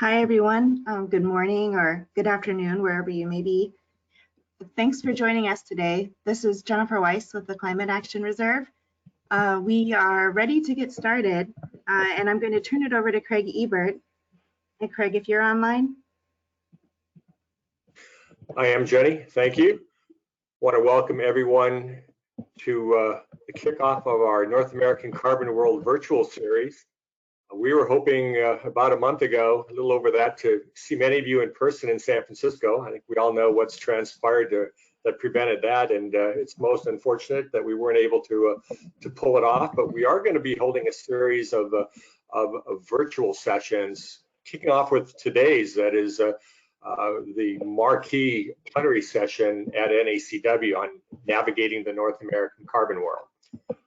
Hi, everyone. Good morning or good afternoon, wherever you may be. Thanks for joining us today. This is Jennifer Weiss with the Climate Action Reserve. We are ready to get started, and I'm going to turn it over to Craig Ebert. Hey, Craig, if you're online. I am, Jenny. Thank you. I want to welcome everyone to the kickoff of our North American Carbon World Virtual Series. We were hoping about a month ago, a little over that, to see many of you in person in San Francisco. I think we all know what's transpired that prevented that, and it's most unfortunate that we weren't able to pull it off. But we are going to be holding a series of virtual sessions, kicking off with today's, that is the marquee plenary session at NACW on navigating the North American carbon world.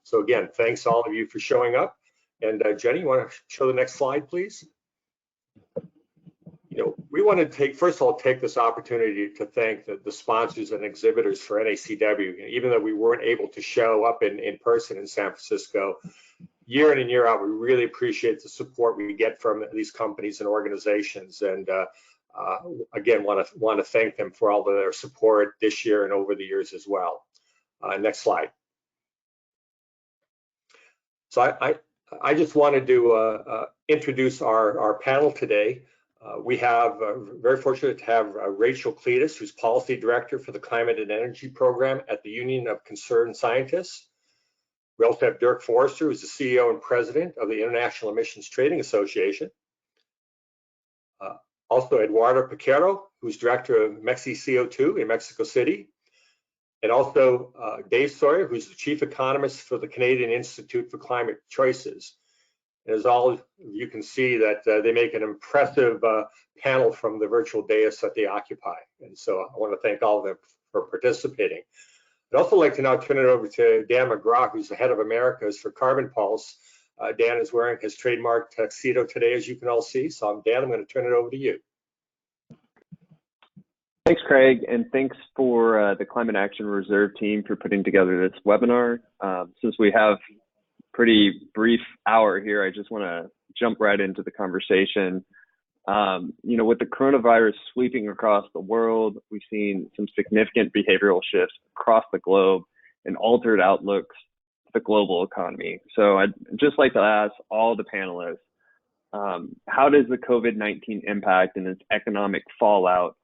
So again, thanks all of you for showing up. And Jenny, you want to show the next slide, please? We want to first of all, take this opportunity to thank the sponsors and exhibitors for NACW. Even though we weren't able to show up in person in San Francisco, year in and year out, we really appreciate the support we get from these companies and organizations. And again, want to thank them for all of their support this year and over the years as well. Next slide. So I just wanted to introduce our panel today. We have very fortunate to have Rachel Cletus, who's Policy Director for the Climate and Energy Program at the Union of Concerned Scientists. We also have Dirk Forrester, who's the CEO and President of the International Emissions Trading Association. Also Eduardo Piquero, who's Director of Mexi CO2 in Mexico City. And also Dave Sawyer, who's the Chief Economist for the Canadian Institute for Climate Choices. And as all of you can see, that they make an impressive panel from the virtual dais that they occupy. And so I want to thank all of them for participating. I'd also like to now turn it over to Dan Mcgraw, who's the head of Americas for Carbon Pulse. Dan is wearing his trademark tuxedo today, as you can all see. So Dan, I'm going to turn it over to you. Thanks, Craig, and thanks for the Climate Action Reserve team for putting together this webinar. Since we have a pretty brief hour here, I just want to jump right into the conversation. With the coronavirus sweeping across the world, we've seen some significant behavioral shifts across the globe and altered outlooks for the global economy. So I'd just like to ask all the panelists, how does the COVID-19 impact and its economic fallout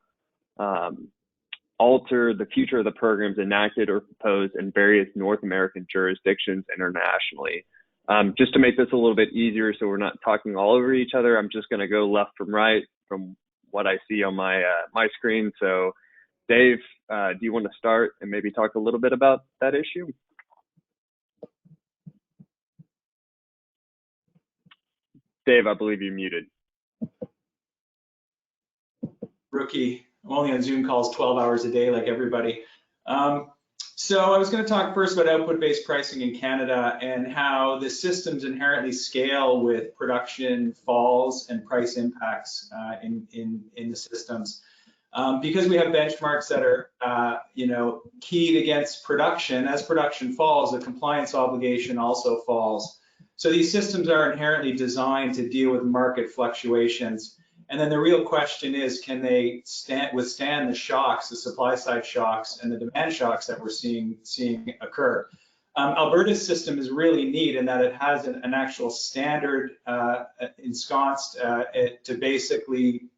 alter the future of the programs enacted or proposed in various North American jurisdictions internationally? Just to make this a little bit easier so we're not talking all over each other, I'm just going to go left from right from what I see on my screen. So Dave, do you want to start and maybe talk a little bit about that issue? Dave, I believe you're muted. Rookie. I'm only on Zoom calls 12 hours a day like everybody. So I was going to talk first about output-based pricing in Canada and how the systems inherently scale with production falls and price impacts in the systems. Because we have benchmarks that are keyed against production, as production falls, the compliance obligation also falls. So these systems are inherently designed to deal with market fluctuations. And then the real question is, can they withstand the shocks, the supply side shocks and the demand shocks that we're seeing occur? Alberta's system is really neat in that it has an actual standard ensconced to basically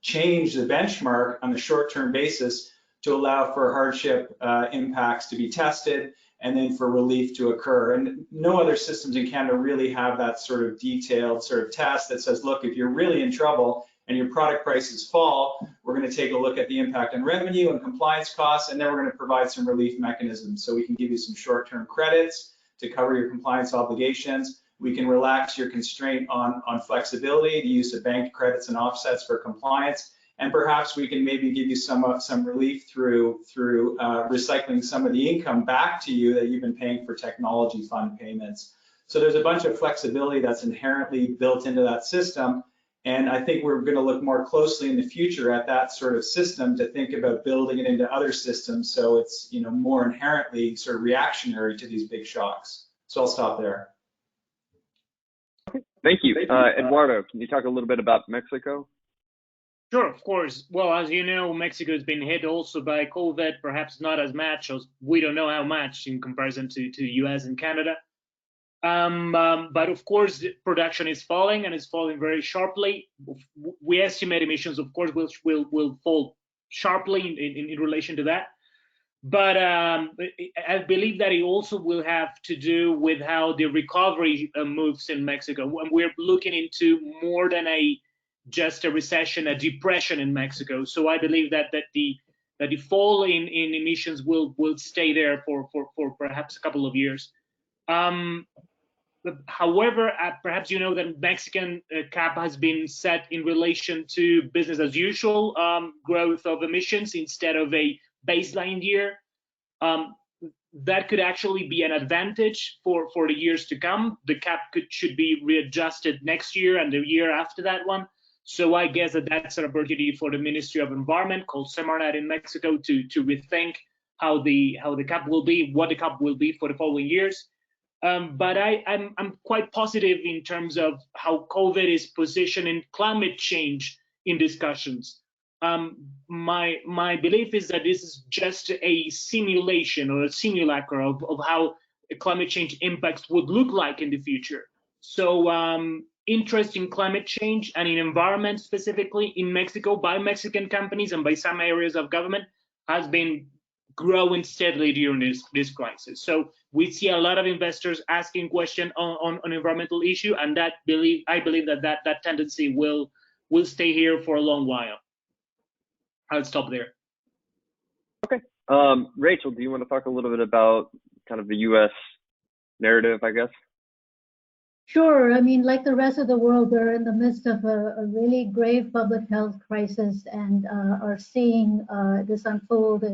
change the benchmark on the short-term basis to allow for hardship impacts to be tested and then for relief to occur. And no other systems in Canada really have that sort of detailed sort of test that says, look, if you're really in trouble and your product prices fall, we're going to take a look at the impact on revenue and compliance costs, and then we're going to provide some relief mechanisms. So we can give you some short-term credits to cover your compliance obligations. We can relax your constraint on flexibility, the use of bank credits and offsets for compliance. And perhaps we can maybe give you some relief through recycling some of the income back to you that you've been paying for technology fund payments. So there's a bunch of flexibility that's inherently built into that system. And I think we're going to look more closely in the future at that sort of system to think about building it into other systems so it's more inherently sort of reactionary to these big shocks. So I'll stop there. Thank you. Eduardo, can you talk a little bit about Mexico? Sure, of course. Well, as you know, Mexico has been hit also by COVID, perhaps not as much, as we don't know how much in comparison to US and Canada. But of course, production is falling, and it's falling very sharply. We estimate emissions, of course, will fall sharply in relation to that. But I believe that it also will have to do with how the recovery moves in Mexico. When we're looking into more than just a recession, a depression in Mexico. So I believe that the fall in emissions will stay there for perhaps a couple of years. However, perhaps you know that Mexican cap has been set in relation to business as usual growth of emissions instead of a baseline year. That could actually be an advantage for the years to come. The cap should be readjusted next year and the year after that one. So I guess that's an opportunity for the Ministry of Environment, called Semarnat in Mexico, to rethink how the cap will be, what the cap will be for the following years. But I'm quite positive in terms of how COVID is positioning climate change in discussions. My belief is that this is just a simulation or a simulacra of how climate change impacts would look like in the future. So interest in climate change and in environment specifically in Mexico by Mexican companies and by some areas of government has been growing steadily during this crisis. So we see a lot of investors asking questions on environmental issue, and I believe that tendency will stay here for a long while. I'll stop there. Okay. Rachel, do you want to talk a little bit about kind of the U.S. narrative, I guess? Sure. I mean, like the rest of the world, we're in the midst of a really grave public health crisis and are seeing this unfold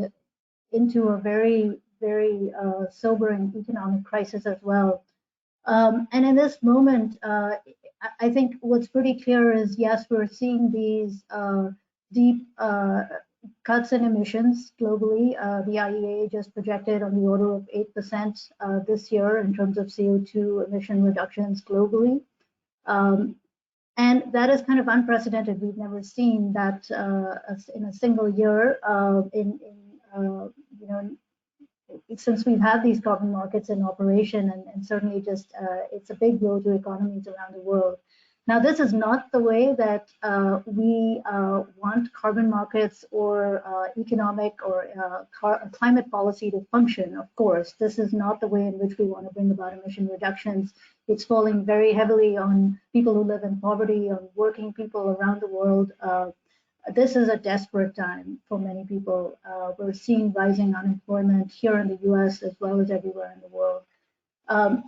into a very, very sobering economic crisis as well. And in this moment, I think what's pretty clear is, yes, we're seeing these deep cuts in emissions globally. The IEA just projected on the order of 8% this year in terms of CO2 emission reductions globally. And that is kind of unprecedented. We've never seen that in a single year since we've had these carbon markets in operation, and certainly just it's a big blow to economies around the world. Now, this is not the way that we want carbon markets or economic or climate policy to function, of course. This is not the way in which we want to bring about emission reductions. It's falling very heavily on people who live in poverty, on working people around the world. This is a desperate time for many people. We're seeing rising unemployment here in the US as well as everywhere in the world.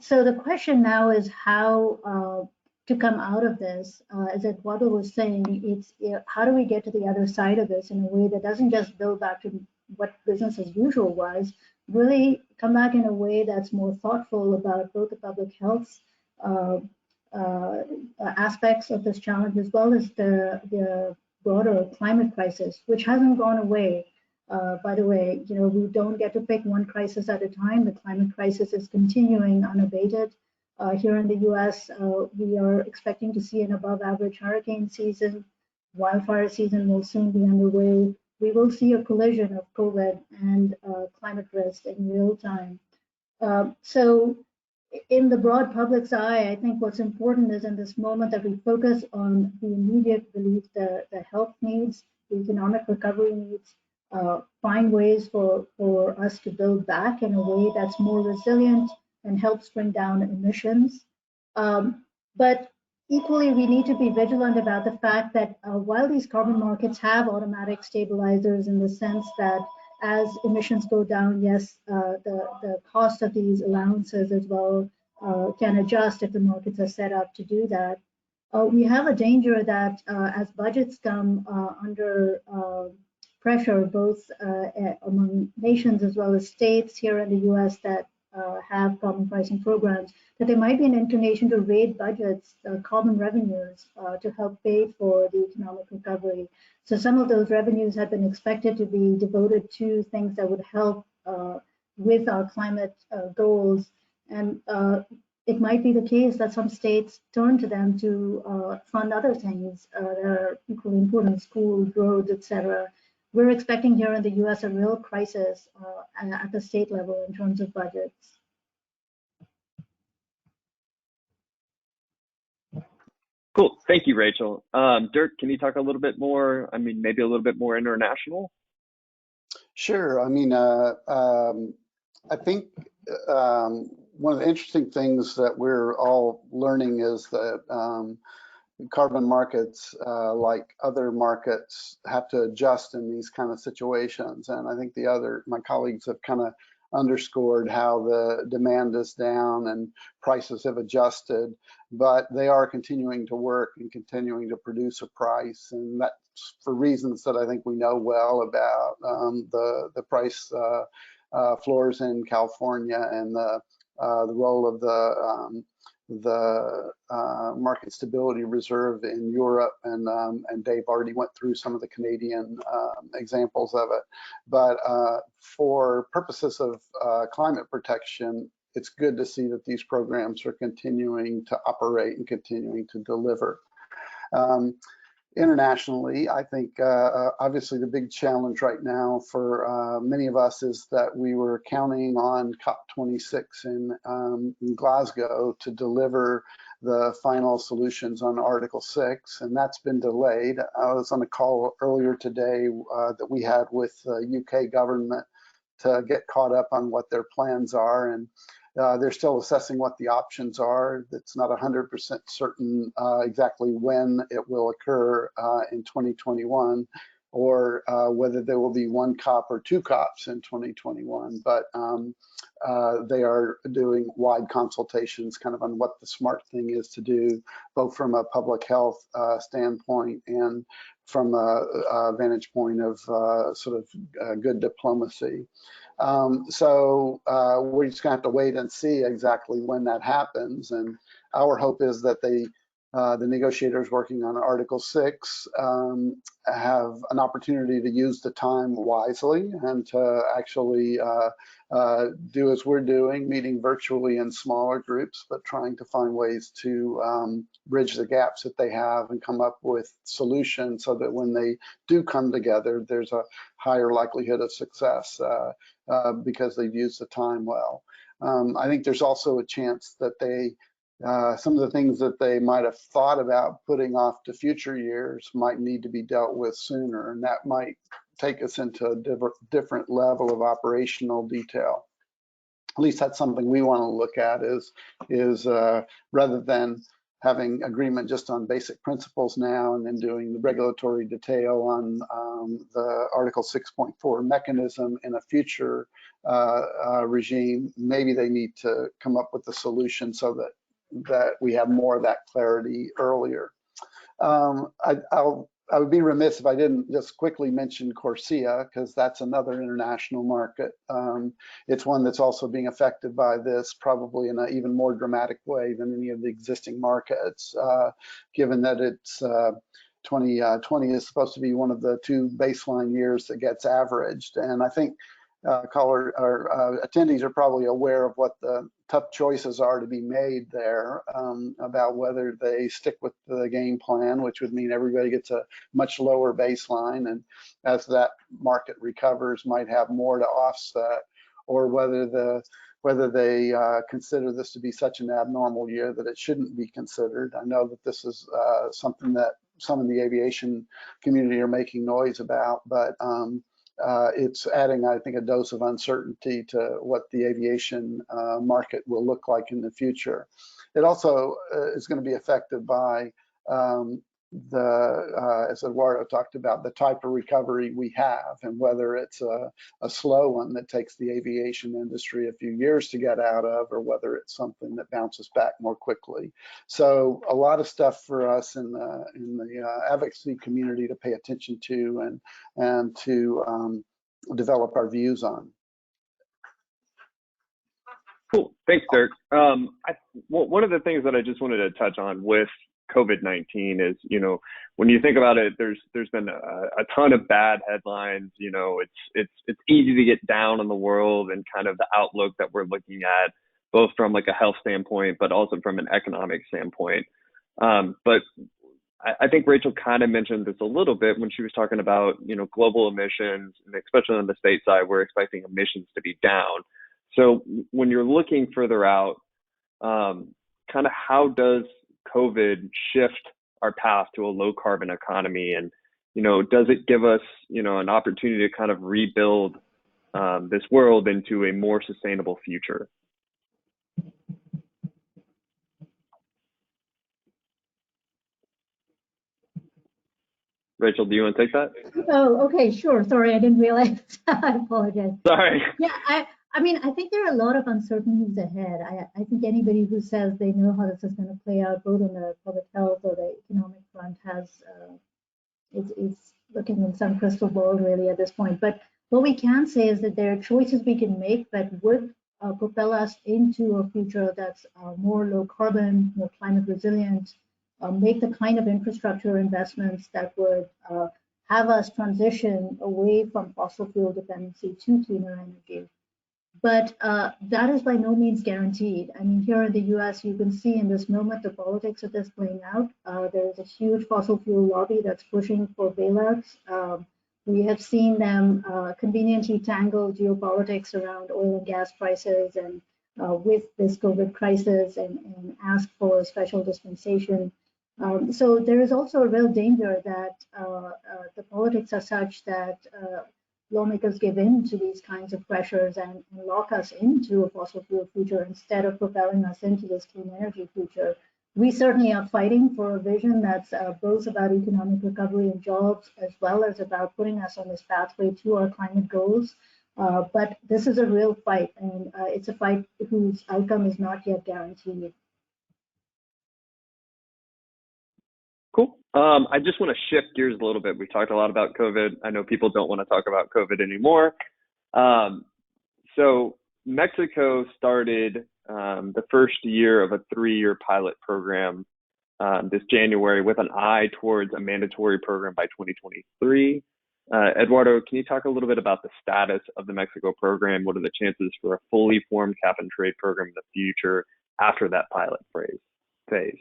So the question now is how to come out of this. As Eduardo was saying, it's how do we get to the other side of this in a way that doesn't just build back to what business as usual was, really come back in a way that's more thoughtful about both the public health aspects of this challenge as well as the broader climate crisis, which hasn't gone away. By the way, we don't get to pick one crisis at a time. The climate crisis is continuing unabated. Here in the US, we are expecting to see an above average hurricane season. Wildfire season will soon be underway. We will see a collision of COVID and climate risk in real time. So in the broad public's eye, I think what's important is in this moment that we focus on the immediate relief, the health needs, the economic recovery needs, find ways for us to build back in a way that's more resilient and helps bring down emissions. But equally, we need to be vigilant about the fact that while these carbon markets have automatic stabilizers in the sense that as emissions go down, yes, the cost of these allowances as well can adjust if the markets are set up to do that. We have a danger that as budgets come under pressure, both among nations as well as states here in the US that have carbon pricing programs, that there might be an inclination to raid budgets, carbon revenues, to help pay for the economic recovery. So some of those revenues have been expected to be devoted to things that would help with our climate goals. And it might be the case that some states turn to them to fund other things that are equally important, schools, roads, etc. We're expecting here in the US a real crisis at the state level in terms of budgets. Cool. Thank you, Rachel. Dirk, can you talk a little bit more? I mean, maybe a little bit more international? Sure. I mean, I think one of the interesting things that we're all learning is that carbon markets, like other markets, have to adjust in these kind of situations. And I think my colleagues have kind of underscored how the demand is down and prices have adjusted, but they are continuing to work and continuing to produce a price. And that's for reasons that I think we know well about the price floors in California and the role of the market stability reserve in Europe, and Dave already went through some of the Canadian examples of it. But for purposes of climate protection, it's good to see that these programs are continuing to operate and continuing to deliver. Internationally, I think obviously the big challenge right now for many of us is that we were counting on COP26 in Glasgow to deliver the final solutions on Article 6, and that's been delayed. I was on a call earlier today that we had with the UK government to get caught up on what their plans are, and they're still assessing what the options are. It's not 100% certain exactly when it will occur in 2021, or whether there will be one COP or two COPs in 2021. But they are doing wide consultations kind of on what the smart thing is to do, both from a public health standpoint and from a vantage point of sort of good diplomacy. So we're just gonna have to wait and see exactly when that happens. And our hope is that the negotiators working on Article 6 have an opportunity to use the time wisely and to actually do as we're doing, meeting virtually in smaller groups, but trying to find ways to bridge the gaps that they have and come up with solutions so that when they do come together, there's a higher likelihood of success because they've used the time well. I think there's also a chance that some of the things that they might have thought about putting off to future years might need to be dealt with sooner, and that might take us into a different level of operational detail. At least that's something we want to look at is rather than having agreement just on basic principles now and then doing the regulatory detail on the Article 6.4 mechanism in a future regime, maybe they need to come up with a solution so that we have more of that clarity earlier. I would be remiss if I didn't just quickly mention CORSIA, because that's another international market. It's one that's also being affected by this, probably in an even more dramatic way than any of the existing markets, given that it's 2020 is supposed to be one of the two baseline years that gets averaged. And I think attendees are probably aware of what the tough choices are to be made there about whether they stick with the game plan, which would mean everybody gets a much lower baseline, and as that market recovers might have more to offset, or whether they consider this to be such an abnormal year that it shouldn't be considered. I know that this is something that some in the aviation community are making noise about, but it's adding, I think, a dose of uncertainty to what the aviation market will look like in the future. It also is going to be affected by as Eduardo talked about, the type of recovery we have, and whether it's a slow one that takes the aviation industry a few years to get out of, or whether it's something that bounces back more quickly. So a lot of stuff for us in the advocacy community to pay attention to and to develop our views on. Cool, thanks, Dirk. One of the things that I just wanted to touch on with COVID-19 is, when you think about it, there's been a ton of bad headlines. It's easy to get down on the world and kind of the outlook that we're looking at. both from like a health standpoint, but also from an economic standpoint. But I think Rachel kind of mentioned this a little bit when she was talking about, global emissions, and especially on the state side, we're expecting emissions to be down. So when you're looking further out, kind of how does COVID shift our path to a low carbon economy? And, does it give us, an opportunity to kind of rebuild this world into a more sustainable future? Rachel, do you want to take that? Oh, okay, sure. Sorry, I didn't realize. I apologize. Sorry. Yeah, I mean, I think there are a lot of uncertainties ahead. I think anybody who says they know how this is going to play out, both on the public health or the economic front, is looking in some crystal ball really at this point. But what we can say is that there are choices we can make that would propel us into a future that's more low carbon, more climate resilient, make the kind of infrastructure investments that would have us transition away from fossil fuel dependency to cleaner energy. But that is by no means guaranteed. I mean, here in the US, you can see in this moment the politics of this playing out. There is a huge fossil fuel lobby that's pushing for bailouts. We have seen them conveniently tangle geopolitics around oil and gas prices and with this COVID crisis and ask for special dispensation. So there is also a real danger that the politics are such that lawmakers give in to these kinds of pressures and lock us into a fossil fuel future instead of propelling us into this clean energy future. We certainly are fighting for a vision that's both about economic recovery and jobs, as well as about putting us on this pathway to our climate goals. But this is a real fight, and it's a fight whose outcome is not yet guaranteed. Cool. I just want to shift gears a little bit. We talked a lot about COVID. I know people don't want to talk about COVID anymore. So Mexico started the first year of a 3-year pilot program this January with an eye towards a mandatory program by 2023. Eduardo, can you talk a little bit about the status of the Mexico program? What are the chances for a fully formed cap and trade program in the future after that pilot phase?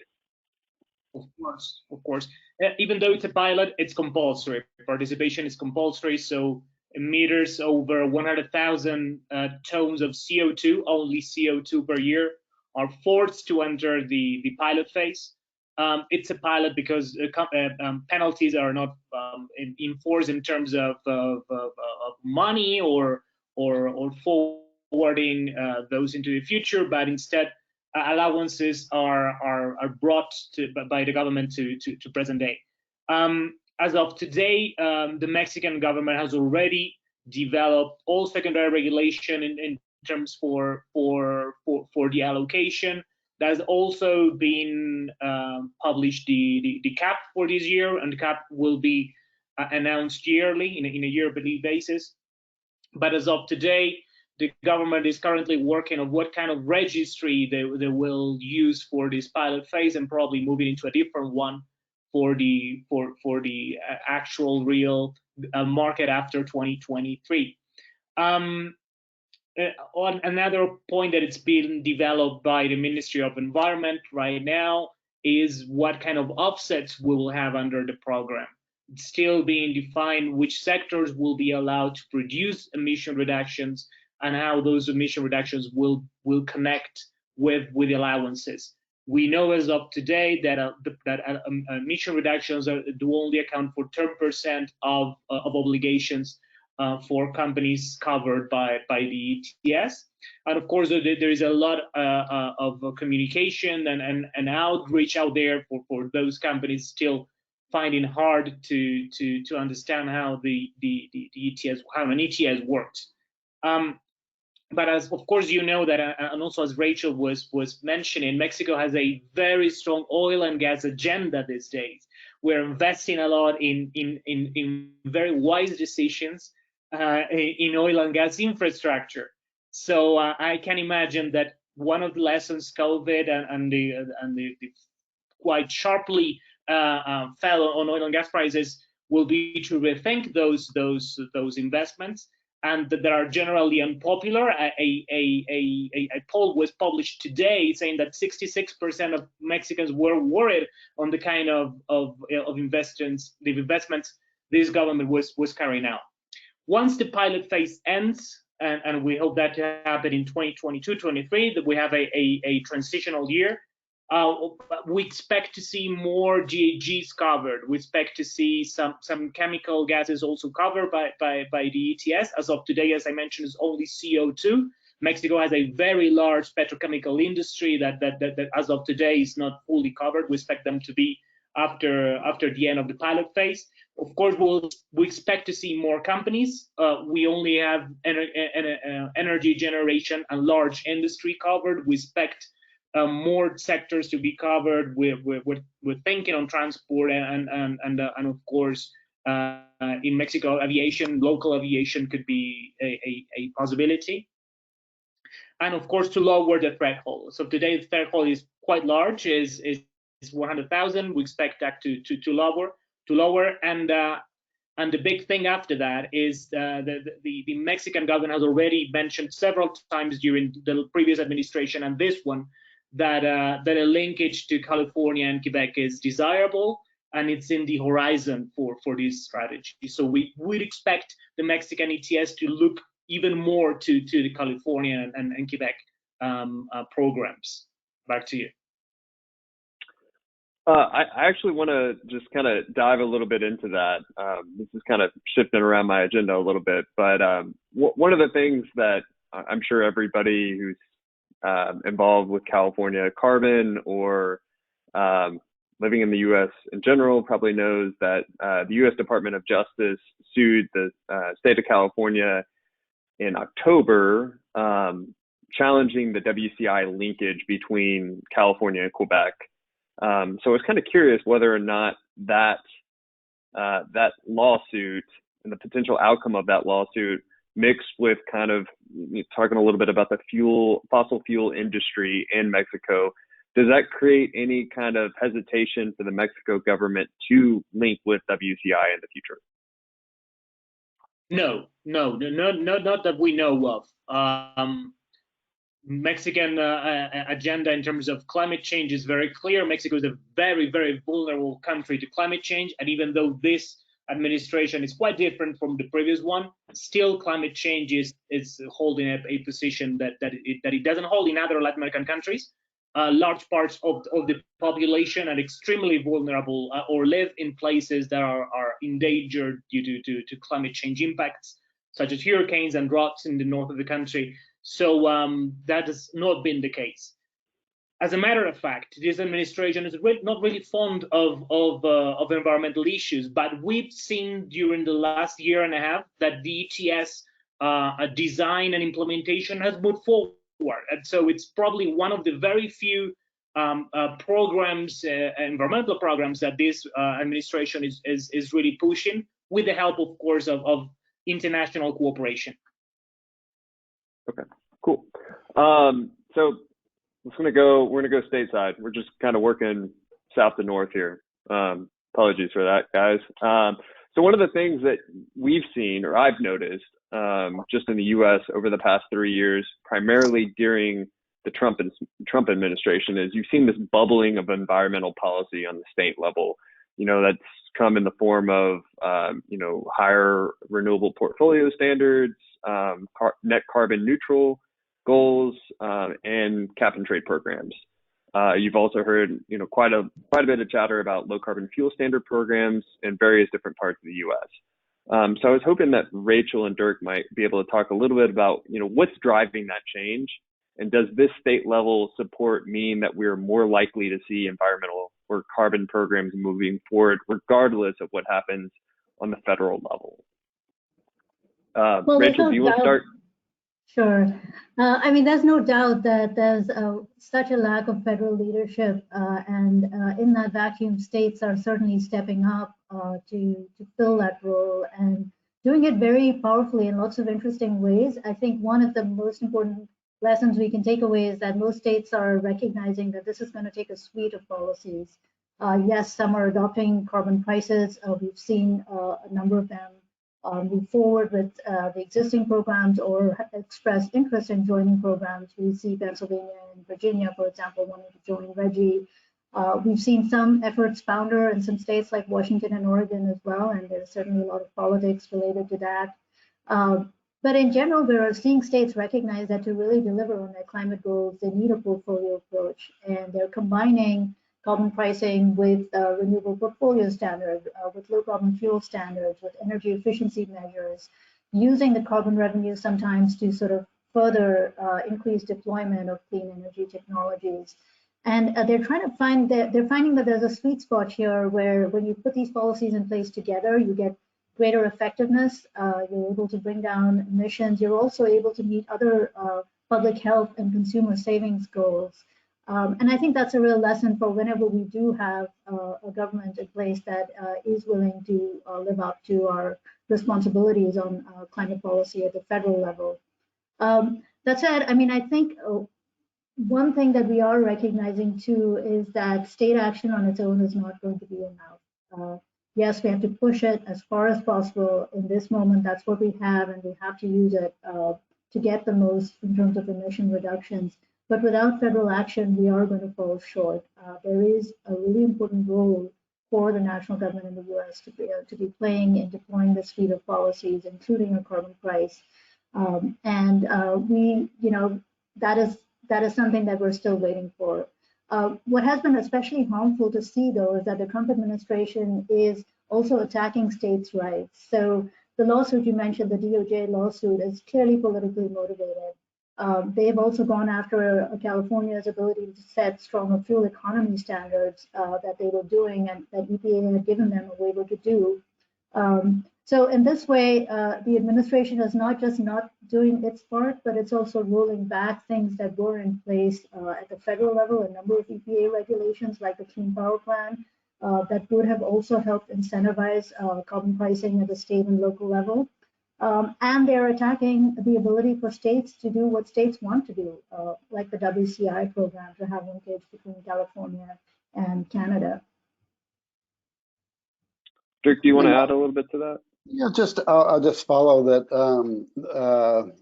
Of course. Even though it's a pilot, it's compulsory. Participation is compulsory. So emitters over 100,000 tons of CO2, only CO2 per year, are forced to enter the pilot phase. It's a pilot because penalties are not enforced in terms of money or forwarding those into the future, but instead allowances are brought by the government to present day. As of today, the Mexican government has already developed all secondary regulation in terms for the allocation. There's also been published the cap for this year, and the cap will be announced yearly in a yearly basis. But as of today, the government is currently working on what kind of registry they will use for this pilot phase, and probably moving into a different one for the actual real market after 2023. On another point that it's been developed by the Ministry of Environment right now is what kind of offsets we will have under the program. It's still being defined which sectors will be allowed to produce emission reductions and how those emission reductions will connect with the allowances. We know as of today that emission reductions do only account for 10% of obligations for companies covered by the ETS. And of course, there is a lot of communication and outreach out there for those companies still finding hard to understand how the ETS, how an ETS works. But as of course you know that, and also as Rachel was mentioning, Mexico has a very strong oil and gas agenda these days. We're investing a lot in very wise decisions in oil and gas infrastructure. So I can imagine that one of the lessons COVID and the quite sharply fell on oil and gas prices will be to rethink those investments. and that are generally unpopular. A poll was published today saying that 66% of Mexicans were worried on the kind of investments this government was carrying out. Once the pilot phase ends, and we hope that to happen in 2022-23, that we have a transitional year, we expect to see more GHGs covered. We expect to see some chemical gases also covered by the ETS. As of today, as I mentioned, is only CO2. Mexico has a very large petrochemical industry that as of today is not fully covered. We expect them to be after the end of the pilot phase. Of course, we expect to see more companies. We only have energy generation and large industry covered. We expect more sectors to be covered. We're thinking on transport and of course in Mexico, aviation, local aviation could be a possibility. And of course, to lower the threshold. So today the threshold is quite large, is 100,000. We expect that to lower, and the big thing after that is the Mexican government has already mentioned several times during the previous administration and this one that a linkage to California and Quebec is desirable, and it's in the horizon for this strategy. So we would expect the Mexican ETS to look even more to the California and Quebec programs. Back to you. I actually want to just kind of dive a little bit into that. This is kind of shifting around my agenda a little bit, but one of the things that I'm sure everybody who's involved with California carbon or living in the U.S. in general probably knows that the U.S. Department of Justice sued the state of California in October, challenging the WCI linkage between California and Quebec. So I was kind of curious whether or not that lawsuit and the potential outcome of that lawsuit mixed with kind of talking a little bit about the fossil fuel industry in Mexico, does that create any kind of hesitation for the Mexico government to link with WCI in the future? No, not that we know of. Mexican agenda in terms of climate change is very clear. Mexico is a very, very vulnerable country to climate change, and even though this administration is quite different from the previous one, still climate change is holding a position that it doesn't hold in other Latin American countries. Large parts of the population are extremely vulnerable or live in places that are endangered due to climate change impacts, such as hurricanes and droughts in the north of the country. So that has not been the case. As a matter of fact, this administration is not really fond of environmental issues, but we've seen during the last year and a half that the ETS design and implementation has moved forward. And so it's probably one of the very few programs, environmental programs, that this administration is really pushing, with the help, of course, of international cooperation. Okay, cool. So we're gonna go stateside. We're just kind of working south to north here. Apologies for that, guys. So one of the things that we've seen, or I've noticed, just in the U.S. over the past 3 years, primarily during the Trump administration, is you've seen this bubbling of environmental policy on the state level. You know, that's come in the form of, higher renewable portfolio standards, net carbon neutral goals, and cap and trade programs. You've also heard, quite a bit of chatter about low carbon fuel standard programs in various different parts of the U.S. So I was hoping that Rachel and Dirk might be able to talk a little bit about, what's driving that change, and does this state level support mean that we're more likely to see environmental or carbon programs moving forward, regardless of what happens on the federal level? Well, Rachel, do you want to start? Sure. There's no doubt that there's such a lack of federal leadership, and in that vacuum, states are certainly stepping up to fill that role and doing it very powerfully in lots of interesting ways. I think one of the most important lessons we can take away is that most states are recognizing that this is going to take a suite of policies. Yes, some are adopting carbon prices. We've seen a number of them move forward with the existing programs or express interest in joining programs. We see Pennsylvania and Virginia, for example, wanting to join RGGI. We've seen some efforts founder in some states like Washington and Oregon as well, and there's certainly a lot of politics related to that. But in general, we are seeing states recognize that to really deliver on their climate goals, they need a portfolio approach, and they're combining carbon pricing with renewable portfolio standards, with low carbon fuel standards, with energy efficiency measures, using the carbon revenue sometimes to sort of further increase deployment of clean energy technologies. And they're trying to find that they're finding that there's a sweet spot here where when you put these policies in place together, you get greater effectiveness, you're able to bring down emissions, you're also able to meet other public health and consumer savings goals. And I think that's a real lesson for whenever we do have a government in place that is willing to live up to our responsibilities on climate policy at the federal level. That said, I mean, I think one thing that we are recognizing too is that state action on its own is not going to be enough. Yes, we have to push it as far as possible. In this moment, that's what we have, and we have to use it to get the most in terms of emission reductions. But without federal action, we are going to fall short. There is a really important role for the national government in the US to be playing in deploying the suite of policies, including a carbon price. We, you know, that is something that we're still waiting for. What has been especially harmful to see, though, is that the Trump administration is also attacking states' rights. So the lawsuit you mentioned, the DOJ lawsuit, is clearly politically motivated. They've also gone after California's ability to set stronger fuel economy standards that they were doing and that EPA had given them a waiver to do. So in this way, the administration is not just not doing its part, but it's also rolling back things that were in place at the federal level, a number of EPA regulations like the Clean Power Plan that would have also helped incentivize carbon pricing at the state and local level. And they're attacking the ability for states to do what states want to do, like the WCI program to have linkage between California and Canada. Dirk, do you want to add a little bit to that? Yeah, I'll just follow that.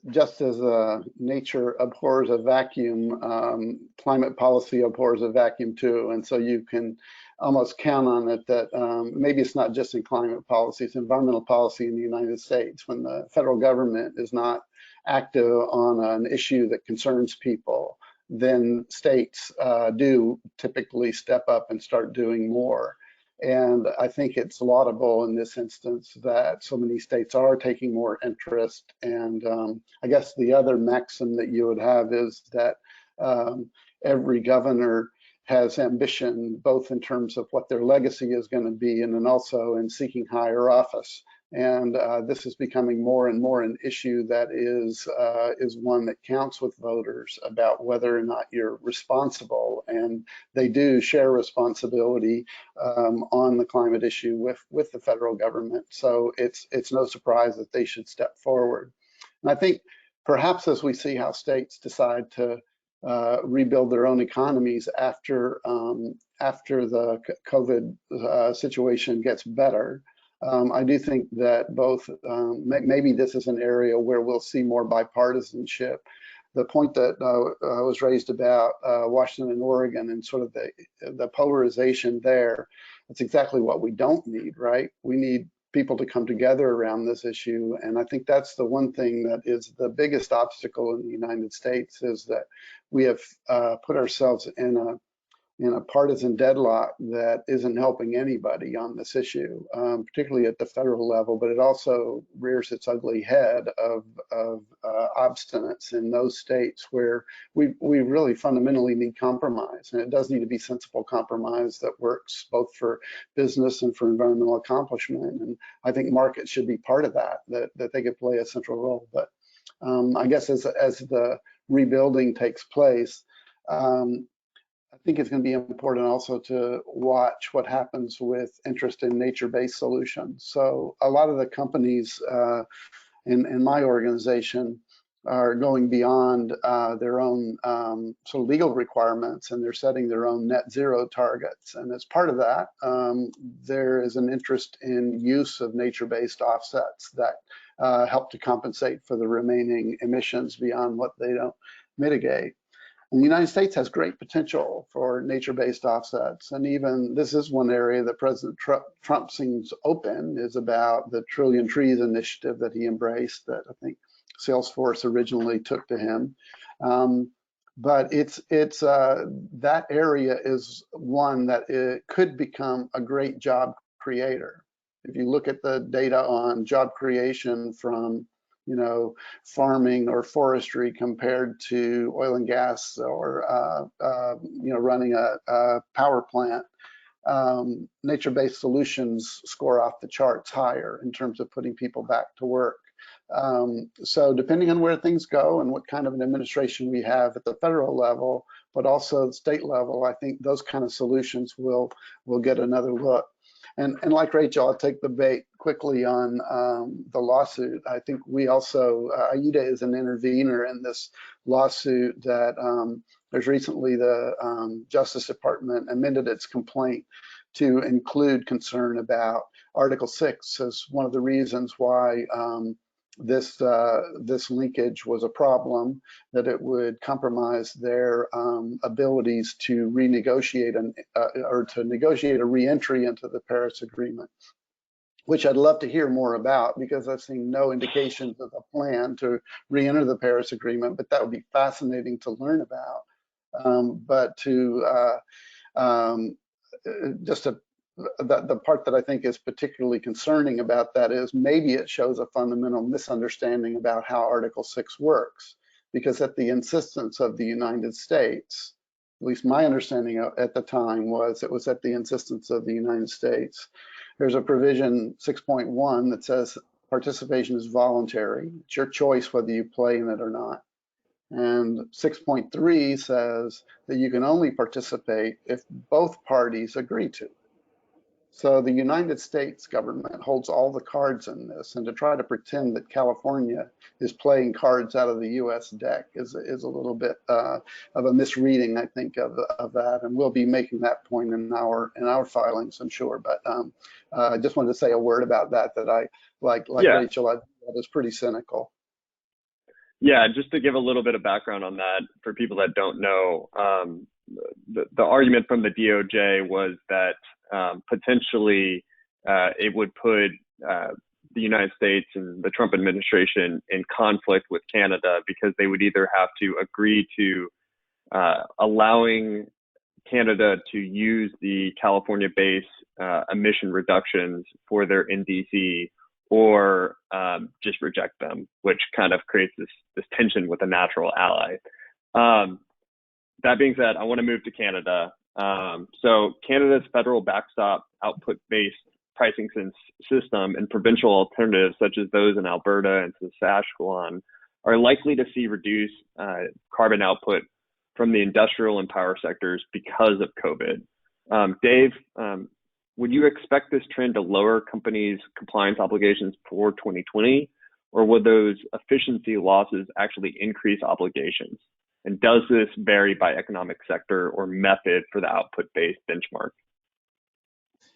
Just as nature abhors a vacuum, climate policy abhors a vacuum too, and so you can almost count on it that maybe it's not just in climate policy, it's environmental policy in the United States. When the federal government is not active on an issue that concerns people, then states do typically step up and start doing more. And I think it's laudable in this instance that so many states are taking more interest. And I guess the other maxim that you would have is that every governor has ambition, both in terms of what their legacy is going to be and then also in seeking higher office. And this is becoming more and more an issue that is one that counts with voters about whether or not you're responsible. And they do share responsibility on the climate issue with the federal government. So it's no surprise that they should step forward. And I think perhaps as we see how states decide to rebuild their own economies after the COVID situation gets better, I do think that both, maybe this is an area where we'll see more bipartisanship. The point that was raised about Washington and Oregon and sort of the polarization there, that's exactly what we don't need, right? We need people to come together around this issue. And I think that's the one thing that is the biggest obstacle in the United States, is that we have put ourselves in a partisan deadlock that isn't helping anybody on this issue, particularly at the federal level, but it also rears its ugly head of obstinance in those states where we really fundamentally need compromise. And it does need to be sensible compromise that works both for business and for environmental accomplishment. And I think markets should be part of that they could play a central role. But I guess as the rebuilding takes place, I think it's going to be important also to watch what happens with interest in nature-based solutions. So a lot of the companies in my organization are going beyond their own sort of legal requirements, and they're setting their own net zero targets. And as part of that, there is an interest in use of nature-based offsets that help to compensate for the remaining emissions beyond what they don't mitigate. And the United States has great potential for nature-based offsets. And even this is one area that President Trump seems open, is about the Trillion Trees initiative that he embraced, that I think Salesforce originally took to him. But that area is one that it could become a great job creator. If you look at the data on job creation from farming or forestry compared to oil and gas, or running a power plant, nature-based solutions score off the charts higher in terms of putting people back to work. So depending on where things go and what kind of an administration we have at the federal level, but also the state level, I think those kind of solutions will get another look. And like Rachel, I'll take the bait quickly on the lawsuit. I think we also, AIDA is an intervener in this lawsuit that there's recently the Justice Department amended its complaint to include concern about Article 6 as one of the reasons why this linkage was a problem, that it would compromise their abilities to renegotiate or to negotiate a re-entry into the Paris Agreement, which I'd love to hear more about, because I've seen no indications of a plan to re-enter the Paris Agreement, but that would be fascinating to learn about. The part that I think is particularly concerning about that is maybe it shows a fundamental misunderstanding about how Article 6 works, because at the insistence of the United States, at least my understanding at the time was it was at the insistence of the United States, there's a provision 6.1 that says participation is voluntary. It's your choice whether you play in it or not. And 6.3 says that you can only participate if both parties agree to. So the United States government holds all the cards in this, and to try to pretend that California is playing cards out of the U.S. deck is a little bit of a misreading, I think, of that. And we'll be making that point in our filings, I'm sure. But I just wanted to say a word about that I, like yeah. Rachel, I was pretty cynical. Yeah, just to give a little bit of background on that for people that don't know, the argument from the DOJ was that potentially it would put the United States and the Trump administration in conflict with Canada, because they would either have to agree to allowing Canada to use the California-based emission reductions for their NDC, or just reject them, which kind of creates this tension with a natural ally. That being said, I want to move to Canada. So Canada's federal backstop output-based pricing system and provincial alternatives, such as those in Alberta and Saskatchewan, are likely to see reduced carbon output from the industrial and power sectors because of COVID. Dave, would you expect this trend to lower companies' compliance obligations for 2020, or would those efficiency losses actually increase obligations? And does this vary by economic sector or method for the output-based benchmark?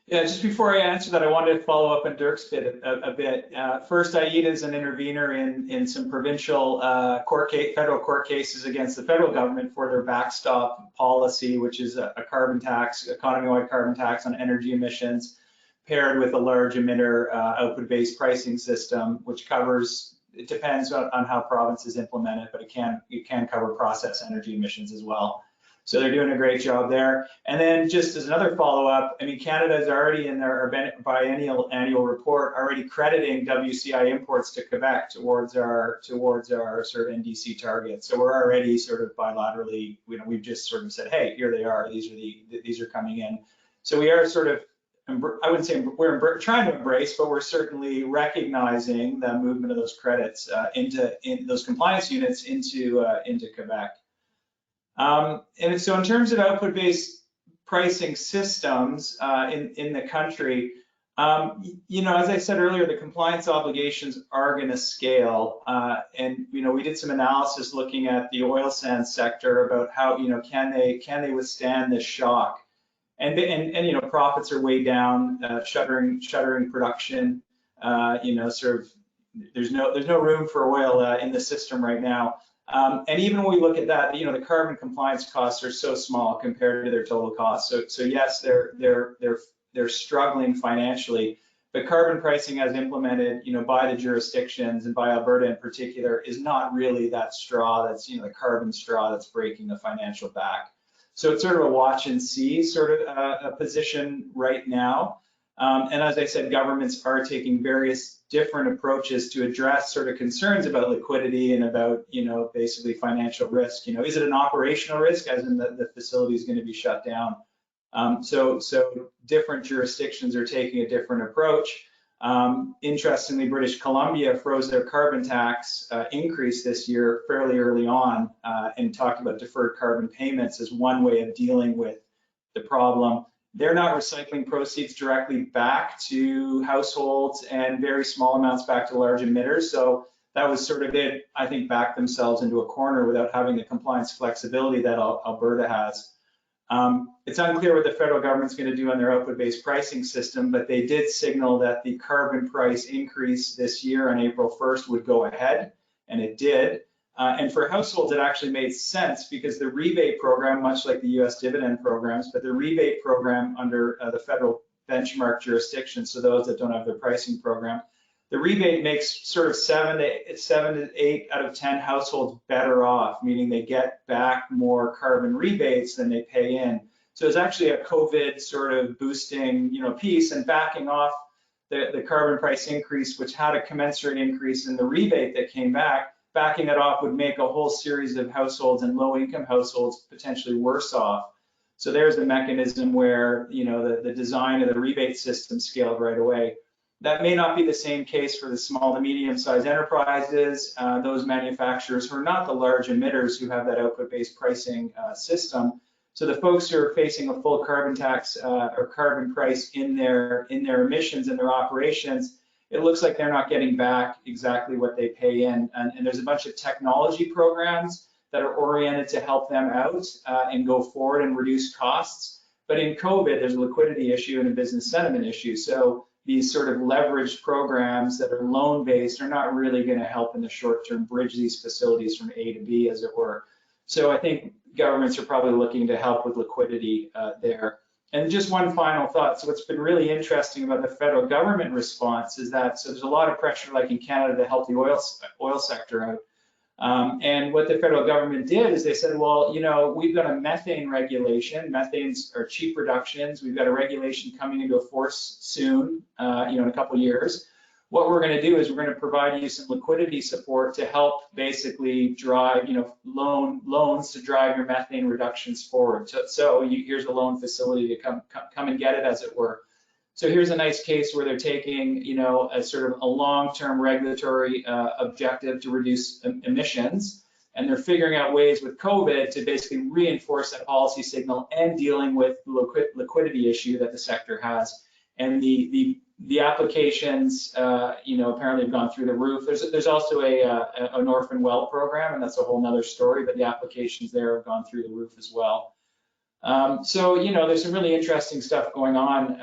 Yeah, just before I answer that, I wanted to follow up on Dirk's bit a bit. First, AIDA is an intervener in some provincial federal court cases against the federal government for their backstop policy, which is a carbon tax, economy-wide carbon tax on energy emissions, paired with a large emitter output-based pricing system, which covers, it depends on how provinces implement it, but it can cover process energy emissions as well. So they're doing a great job there. And then just as another follow-up, I mean, Canada is already in their biennial annual report already crediting WCI imports to Quebec towards our sort of NDC targets. So we're already sort of bilaterally, we've just sort of said, hey, here they are. These are coming in. So we are sort of, I wouldn't say we're trying to embrace, but we're certainly recognizing the movement of those credits into those compliance units into Quebec. And so in terms of output-based pricing systems in the country, As I said earlier, the compliance obligations are going to scale. And, we did some analysis looking at the oil sands sector about how, can they withstand this shock? And profits are way down, shuttering production, sort of, there's no room for oil in the system right now. And even when we look at that, the carbon compliance costs are so small compared to their total costs. So yes, they're struggling financially, but carbon pricing as implemented, by the jurisdictions and by Alberta in particular is not really that straw that's, the carbon straw that's breaking the financial back. So it's sort of a watch and see sort of a position right now. And as I said, governments are taking various different approaches to address sort of concerns about liquidity and about, basically financial risk. Is it an operational risk, as in the facility is going to be shut down? So different jurisdictions are taking a different approach. Interestingly, British Columbia froze their carbon tax increase this year fairly early on and talked about deferred carbon payments as one way of dealing with the problem. They're not recycling proceeds directly back to households and very small amounts back to large emitters. So that was sort of it, I think, backed themselves into a corner without having the compliance flexibility that Alberta has. It's unclear what the federal government's going to do on their output-based pricing system, but they did signal that the carbon price increase this year on April 1st would go ahead, and it did. And for households, it actually made sense because the rebate program, much like the US dividend programs, but the rebate program under the federal benchmark jurisdiction, so those that don't have their pricing program, the rebate makes sort of 7 to 8 out of 10 households better off, meaning they get back more carbon rebates than they pay in. So it's actually a COVID sort of boosting, piece, and backing off the carbon price increase, which had a commensurate increase in the rebate that came back. Backing it off would make a whole series of households and low-income households potentially worse off. So there's a mechanism where, the design of the rebate system scaled right away. That may not be the same case for the small to medium-sized enterprises, those manufacturers who are not the large emitters who have that output-based pricing system. So the folks who are facing a full carbon tax or carbon price in their emissions and their operations, it looks like they're not getting back exactly what they pay in. And there's a bunch of technology programs that are oriented to help them out and go forward and reduce costs. But in COVID, there's a liquidity issue and a business sentiment issue. So these sort of leveraged programs that are loan-based are not really going to help in the short term bridge these facilities from A to B, as it were. So I think governments are probably looking to help with liquidity there. And just one final thought. So what's been really interesting about the federal government response is that, so there's a lot of pressure, like in Canada, to help the oil sector out. And what the federal government did is they said, well, we've got a methane regulation. Methanes are cheap reductions. We've got a regulation coming into force soon, in a couple of years. What we're going to do is we're going to provide you some liquidity support to help basically drive, loans to drive your methane reductions forward. So here's a loan facility to come and get it, as it were. So here's a nice case where they're taking, a sort of a long-term regulatory objective to reduce emissions, and they're figuring out ways with COVID to basically reinforce that policy signal and dealing with the liquidity issue that the sector has. And the applications, apparently have gone through the roof. There's also an orphan well program, and that's a whole nother story, but the applications there have gone through the roof as well. So, there's some really interesting stuff going on.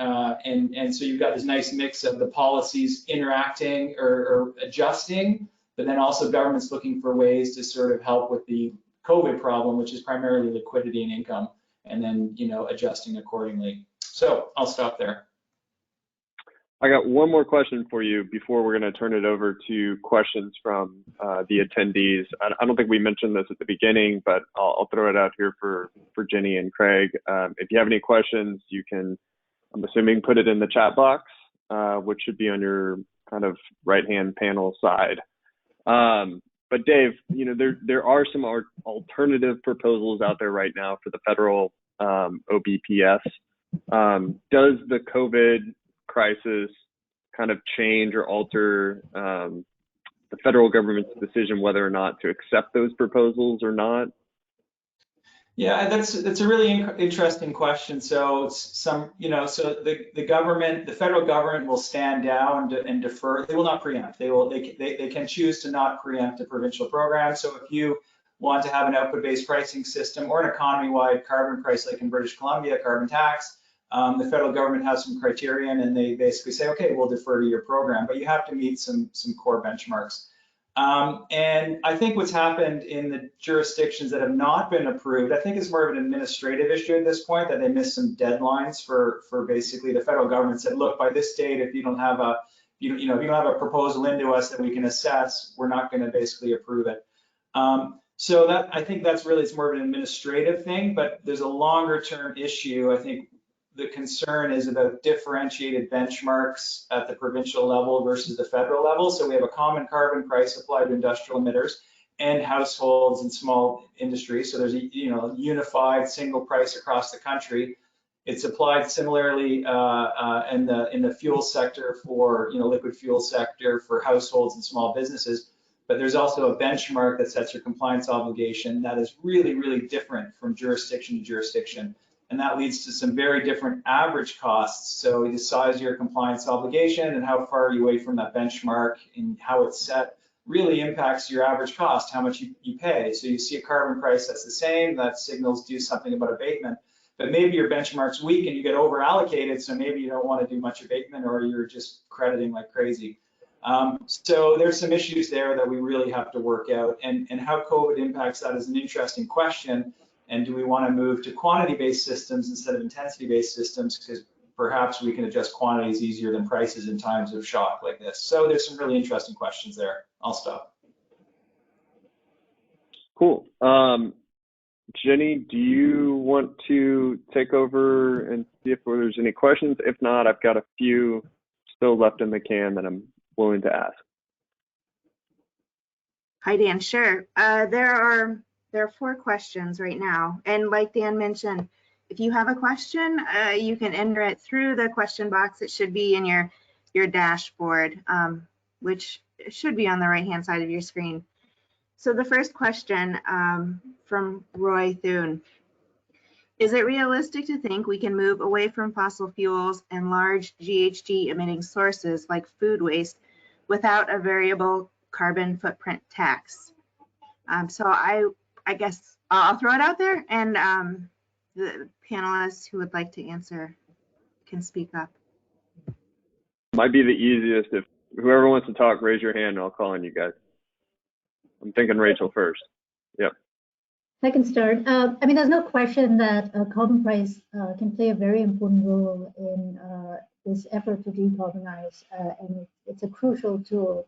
And so you've got this nice mix of the policies interacting or adjusting, but then also governments looking for ways to sort of help with the COVID problem, which is primarily liquidity and income, and then, adjusting accordingly. So I'll stop there. I got one more question for you before we're going to turn it over to questions from the attendees. I don't think we mentioned this at the beginning, but I'll throw it out here for Jenny and Craig. If you have any questions, you can, I'm assuming, put it in the chat box, which should be on your kind of right-hand panel side. But Dave, there are some alternative proposals out there right now for the federal OBPS. Does the COVID crisis kind of change or alter the federal government's decision whether or not to accept those proposals or not? Yeah, that's a really interesting question. So so the government, the federal government will stand down and defer. They will not preempt. They can choose to not preempt a provincial program. So if you want to have an output-based pricing system or an economy-wide carbon price, like in British Columbia, carbon tax, the federal government has some criterion, and they basically say, okay, we'll defer to your program, but you have to meet some core benchmarks. And I think what's happened in the jurisdictions that have not been approved, I think it's more of an administrative issue at this point, that they missed some deadlines for basically the federal government said, look, by this date, if you don't have a if you don't have a proposal into us that we can assess, we're not going to basically approve it. So that, I think that's really, it's more of an administrative thing, but there's a longer term issue. I think the concern is about differentiated benchmarks at the provincial level versus the federal level. So we have a common carbon price applied to industrial emitters and households and small industry. So there's a unified single price across the country. It's applied similarly in the fuel sector for liquid fuel sector for households and small businesses. But there's also a benchmark that sets your compliance obligation that is really, really different from jurisdiction to jurisdiction. And that leads to some very different average costs. So the size of your compliance obligation and how far you away from that benchmark and how it's set really impacts your average cost, how much you pay. So you see a carbon price that's the same, that signals do something about abatement. But maybe your benchmark's weak and you get over allocated, so maybe you don't want to do much abatement or you're just crediting like crazy. So there's some issues there that we really have to work out, and how COVID impacts that is an interesting question. And do we want to move to quantity-based systems instead of intensity-based systems? Because perhaps we can adjust quantities easier than prices in times of shock like this. So there's some really interesting questions there. I'll stop. Cool. Jenny, do you want to take over and see if there's any questions? If not, I've got a few still left in the can that I'm willing to ask. Hi, Dan. Sure. There are 4 questions right now. And like Dan mentioned, if you have a question, you can enter it through the question box. It should be in your dashboard, which should be on the right-hand side of your screen. So the first question from Roy Thune. Is it realistic to think we can move away from fossil fuels and large GHG emitting sources like food waste without a variable carbon footprint tax? So I guess I'll throw it out there, and the panelists who would like to answer can speak up. Might be the easiest. If whoever wants to talk, raise your hand and I'll call on you guys. I'm thinking Rachel first. Yep. I can start. I mean, there's no question that a carbon price can play a very important role in this effort to decarbonize, and it's a crucial tool.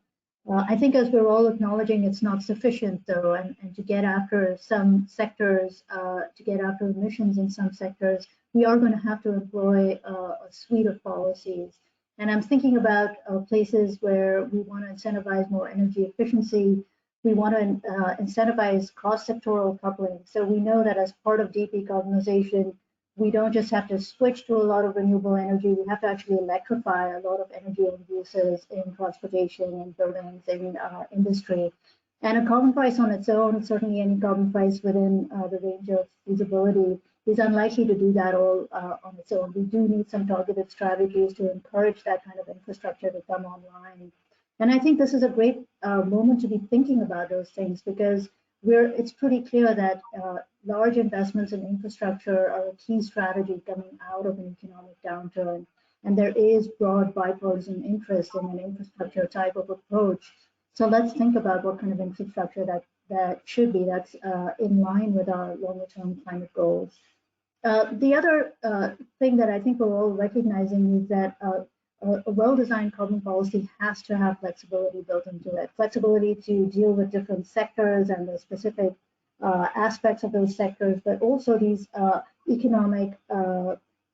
I think, as we're all acknowledging, it's not sufficient, though, and to get after some sectors, to get after emissions in some sectors, we are going to have to employ a suite of policies. And I'm thinking about places where we want to incentivize more energy efficiency. We want to incentivize cross-sectoral coupling. So we know that as part of decarbonization, we don't just have to switch to a lot of renewable energy, we have to actually electrify a lot of energy end uses in transportation, in buildings, in industry. And a carbon price on its own, certainly any carbon price within the range of feasibility, is unlikely to do that all on its own. We do need some targeted strategies to encourage that kind of infrastructure to come online. And I think this is a great moment to be thinking about those things, because it's pretty clear that large investments in infrastructure are a key strategy coming out of an economic downturn. And there is broad bipartisan interest in an infrastructure type of approach. So let's think about what kind of infrastructure that should be, that's in line with our longer term climate goals. The other thing that I think we're all recognizing is that a well-designed carbon policy has to have flexibility built into it. Flexibility to deal with different sectors and the specific aspects of those sectors, but also these economic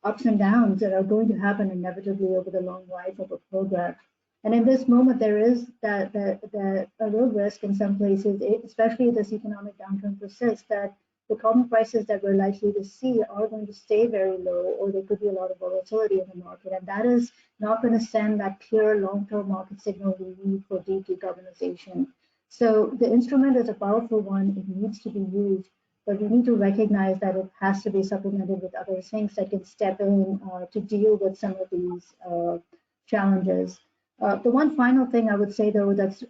ups and downs that are going to happen inevitably over the long life of a program. And in this moment, there is that a real risk in some places, especially if this economic downturn persists, that the carbon prices that we're likely to see are going to stay very low, or there could be a lot of volatility in the market. And that is not going to send that clear long-term market signal we need for deep decarbonization. So the instrument is a powerful one. It needs to be used, but we need to recognize that it has to be supplemented with other things that can step in to deal with some of these challenges. The one final thing I would say, though, that's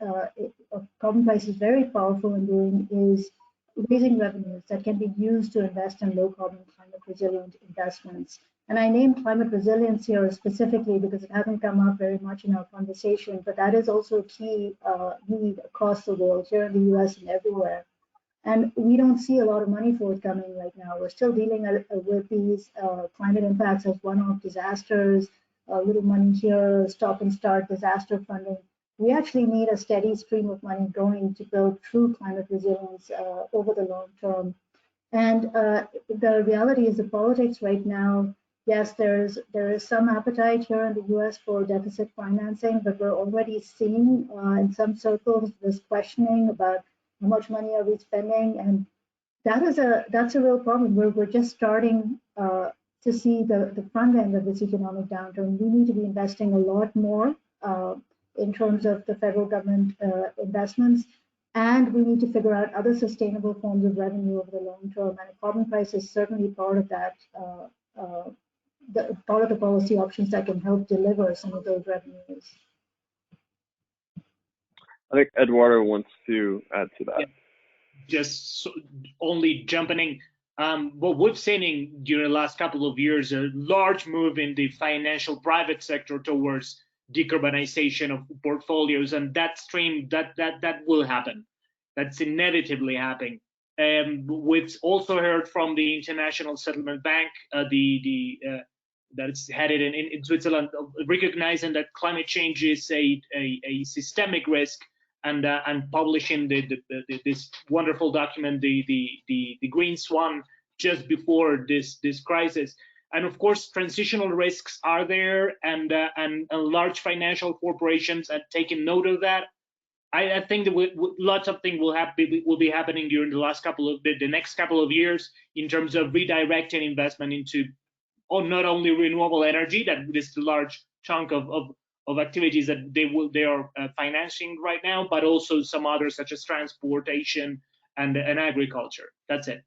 carbon price is very powerful in doing is raising revenues that can be used to invest in low carbon climate resilient investments. And I name climate resilience here specifically because it hasn't come up very much in our conversation, but that is also a key need across the world, here in the US and everywhere. And we don't see a lot of money forthcoming right now. We're still dealing with these climate impacts as one-off disasters, a little money here, stop and start disaster funding. We actually need a steady stream of money going to build true climate resilience over the long term. And the reality is the politics right now, yes, there is some appetite here in the US for deficit financing, but we're already seeing in some circles this questioning about how much money are we spending, and that's a real problem. We're just starting to see the front end of this economic downturn. We need to be investing a lot more in terms of the federal government investments, and we need to figure out other sustainable forms of revenue over the long term. And a carbon price is certainly part of that. Part of the policy options that can help deliver some of those revenues. I think Eduardo wants to add to that. Yeah. Just only jumping in. What we've seen during the last couple of years, a large move in the financial private sector towards decarbonization of portfolios, and that stream that will happen. That's inevitably happening. We've also heard from the International Settlement Bank, that's headed in Switzerland, recognizing that climate change is a systemic risk, and publishing this wonderful document, the Green Swan, just before this crisis. And of course, transitional risks are there, and large financial corporations are taking note of that. I think that lots of things will be happening during the next couple of years in terms of redirecting investment into not only renewable energy, that is the large chunk of activities that they are financing right now, but also some others such as transportation and agriculture. That's it.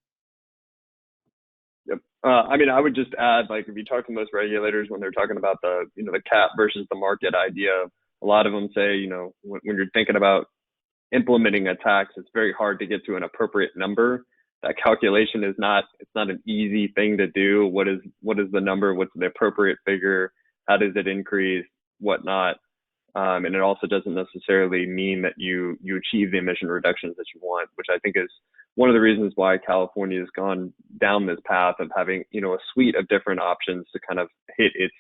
Yep. I mean, I would just add, like, if you talk to most regulators when they're talking about the cap versus the market idea, a lot of them say, when you're thinking about implementing a tax, it's very hard to get to an appropriate number. That calculation is not an easy thing to do. What is the number? What's the appropriate figure? How does it increase? Whatnot? And it also doesn't necessarily mean that you achieve the emission reductions that you want, which I think is one of the reasons why California has gone down this path of having, a suite of different options to kind of hit its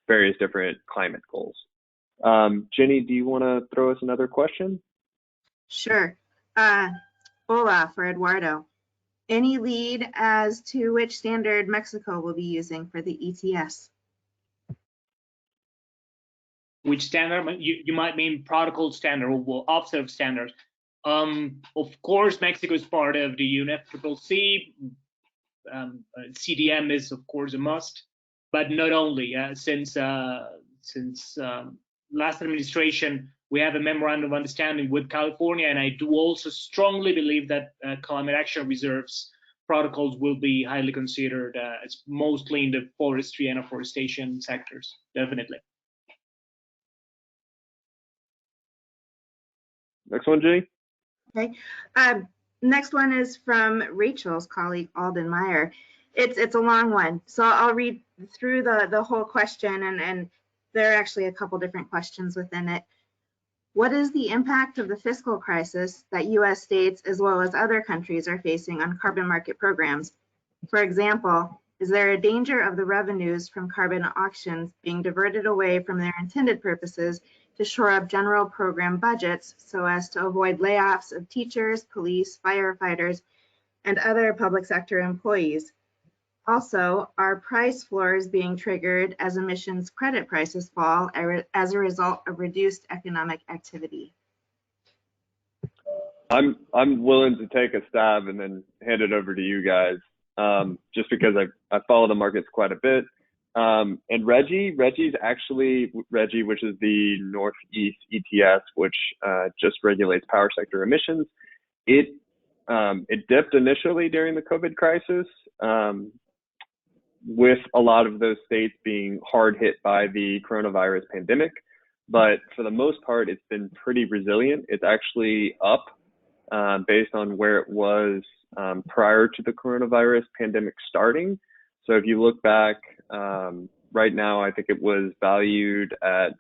various different climate goals. Jenny, do you want to throw us another question? Sure. Hola for Eduardo. Any lead as to which standard Mexico will be using for the ETS? Which standard? You might mean protocol standard or offset of standards. Of course, Mexico is part of the UNFCCC. CDM is, of course, a must, but not only. Since last administration, we have a memorandum of understanding with California, and I do also strongly believe that climate action reserves protocols will be highly considered, as mostly in the forestry and afforestation sectors, definitely. Next one, Jenny. Okay. Next one is from Rachel's colleague, Alden Meyer. It's a long one, so I'll read through the whole question, and there are actually a couple different questions within it. What is the impact of the fiscal crisis that US states as well as other countries are facing on carbon market programs? For example, is there a danger of the revenues from carbon auctions being diverted away from their intended purposes to shore up general program budgets so as to avoid layoffs of teachers, police, firefighters, and other public sector employees? Also, are price floors being triggered as emissions credit prices fall as a result of reduced economic activity? I'm willing to take a stab and then hand it over to you guys, just because I follow the markets quite a bit. And Reggie's actually, which is the Northeast ETS, which just regulates power sector emissions. It dipped initially during the COVID crisis, with a lot of those states being hard hit by the coronavirus pandemic. But for the most part, it's been pretty resilient. It's actually up based on where it was prior to the coronavirus pandemic starting. So if you look back, right now, I think it was valued at,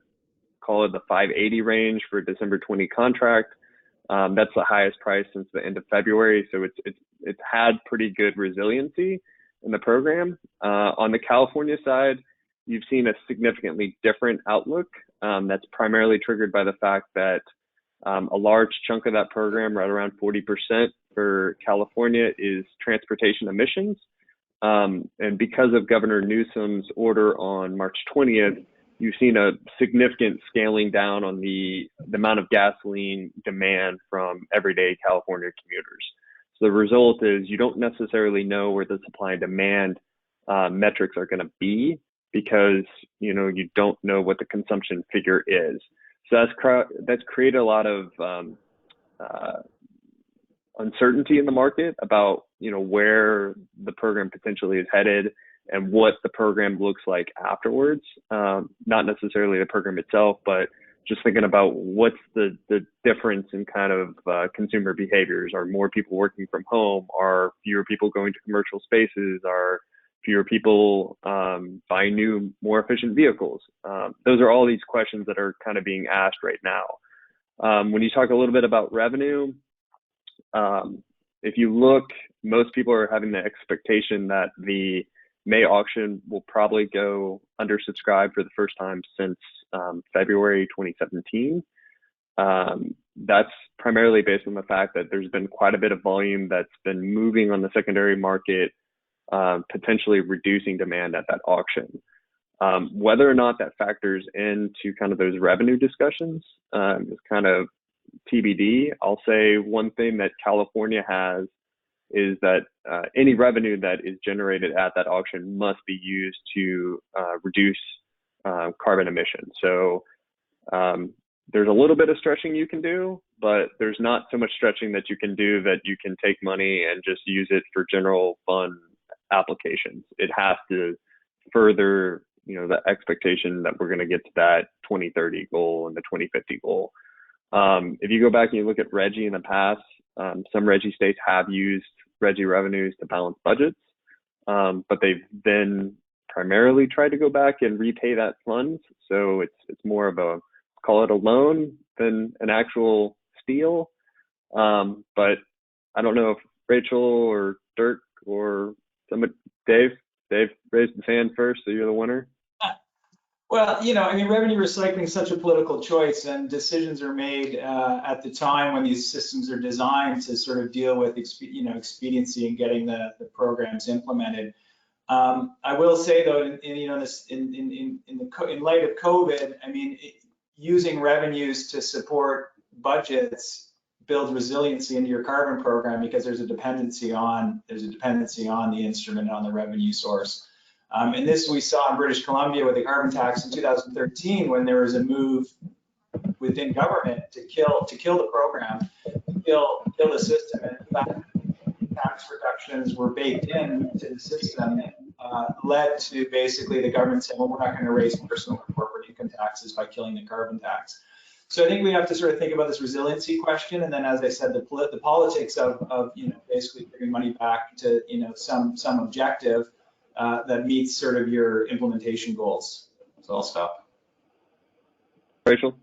call it the 580 range for a December 20 contract. That's the highest price since the end of February. So it's had pretty good resiliency in the program. On the California side, you've seen a significantly different outlook. That's primarily triggered by the fact that a large chunk of that program, right around 40% for California, is transportation emissions. And because of Governor Newsom's order on March 20th, you've seen a significant scaling down on the amount of gasoline demand from everyday California commuters. So the result is you don't necessarily know where the supply and demand metrics are going to be, because you don't know what the consumption figure is. So that's created a lot of uncertainty in the market about where the program potentially is headed and what the program looks like afterwards. Not necessarily the program itself, but just thinking about what's the difference in kind of consumer behaviors. Are more people working from home? Are fewer people going to commercial spaces? Are fewer people buying new, more efficient vehicles? Those are all these questions that are kind of being asked right now. When you talk a little bit about revenue, if you look, most people are having the expectation that the May auction will probably go undersubscribed for the first time since February 2017. That's primarily based on the fact that there's been quite a bit of volume that's been moving on the secondary market, potentially reducing demand at that auction. Whether or not that factors into kind of those revenue discussions is kind of TBD. I'll say one thing that California has is that any revenue that is generated at that auction must be used to reduce carbon emissions. So there's a little bit of stretching you can do, but there's not so much stretching that you can do that you can take money and just use it for general fund applications. It has to further, the expectation that we're going to get to that 2030 goal and the 2050 goal. If you go back and you look at RGGI in the past, some RGGI states have used RGGI revenues to balance budgets, but they've then primarily tried to go back and repay that funds. So it's more of a, call it a loan than an actual steal. But I don't know if Rachel or Dirk or somebody, Dave raised his hand first, so you're the winner. Well, revenue recycling is such a political choice, and decisions are made at the time when these systems are designed to sort of deal with, expediency and getting the programs implemented. I will say though, in light of COVID, using revenues to support budgets builds resiliency into your carbon program, because there's a dependency on the instrument, on the revenue source. And this we saw in British Columbia with the carbon tax in 2013, when there was a move within government to kill the program, kill the system. And in fact, tax reductions were baked into the system, led to basically the government saying, well, we're not going to raise personal and corporate income taxes by killing the carbon tax. So I think we have to sort of think about this resiliency question, and then, as I said, the politics of basically bringing money back to some objective that meets sort of your implementation goals. So I'll stop. Rachel?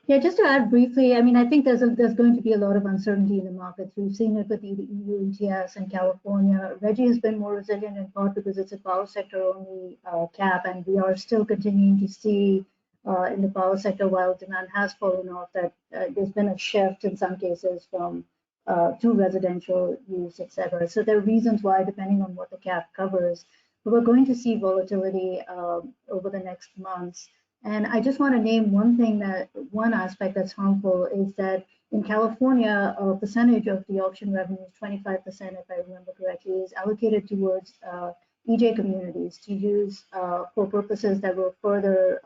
Yeah, just to add briefly, I think there's going to be a lot of uncertainty in the markets. We've seen it with the EU ETS in California. RGGI has been more resilient in part because it's a power sector only cap, and we are still continuing to see in the power sector, while demand has fallen off, that there's been a shift in some cases from to residential use, etc. So there are reasons why, depending on what the cap covers, but we're going to see volatility over the next months. And I just want to name one aspect that's harmful is that in California, a percentage of the auction revenue, 25%, if I remember correctly, is allocated towards EJ communities to use for purposes that will further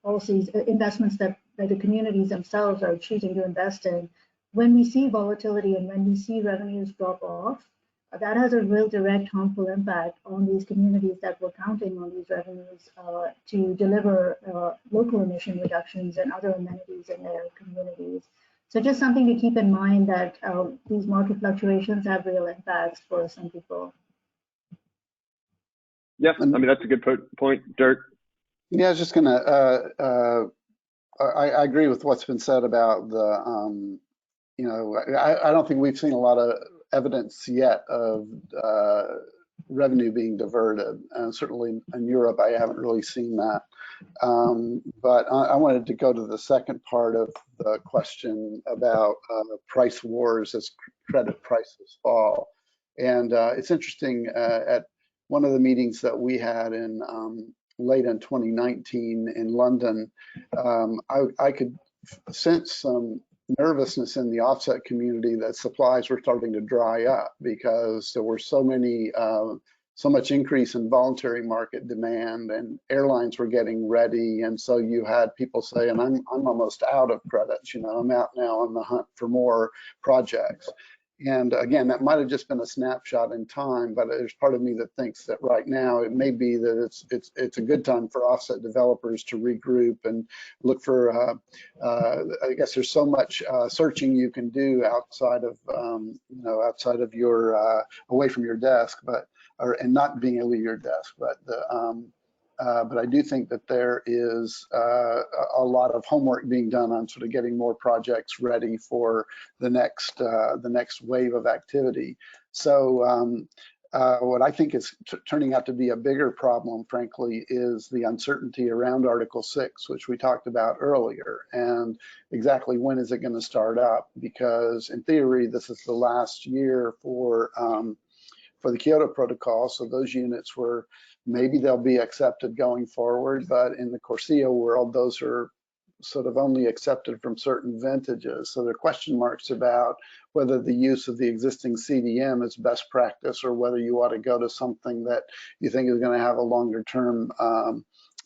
policies, investments that the communities themselves are choosing to invest in, when we see volatility and when we see revenues drop off, that has a real direct harmful impact on these communities that were counting on these revenues to deliver local emission reductions and other amenities in their communities. So just something to keep in mind that these market fluctuations have real impacts for some people. Yeah, I mean, that's a good point, Dirk. Yeah, I was just gonna, I agree with what's been said about the, you know, I don't think we've seen a lot of evidence yet of revenue being diverted. Certainly in Europe, I haven't really seen that. But I wanted to go to the second part of the question about price wars as credit prices fall. And it's interesting, at one of the meetings that we had in late in 2019 in London, I could sense some nervousness in the offset community that supplies were starting to dry up because there were so much increase in voluntary market demand, and airlines were getting ready, and so you had people saying, I'm almost out of credits, you know, I'm out now on the hunt for more projects. And again, that might have just been a snapshot in time, but there's part of me that thinks that right now it may be that it's a good time for offset developers to regroup and look for. I guess there's so much searching you can do outside of you know, outside of your away from your desk, and not being able to leave your desk, but I do think that there is a lot of homework being done on sort of getting more projects ready for the next wave of activity. So what I think is turning out to be a bigger problem, frankly, is the uncertainty around Article 6, which we talked about earlier, and exactly when is it going to start up? Because in theory, this is the last year for the Kyoto Protocol, so those units were, maybe they'll be accepted going forward, but in the CORSIA world, those are sort of only accepted from certain vintages. So there are question marks about whether the use of the existing CDM is best practice or whether you ought to go to something that you think is going to have a longer term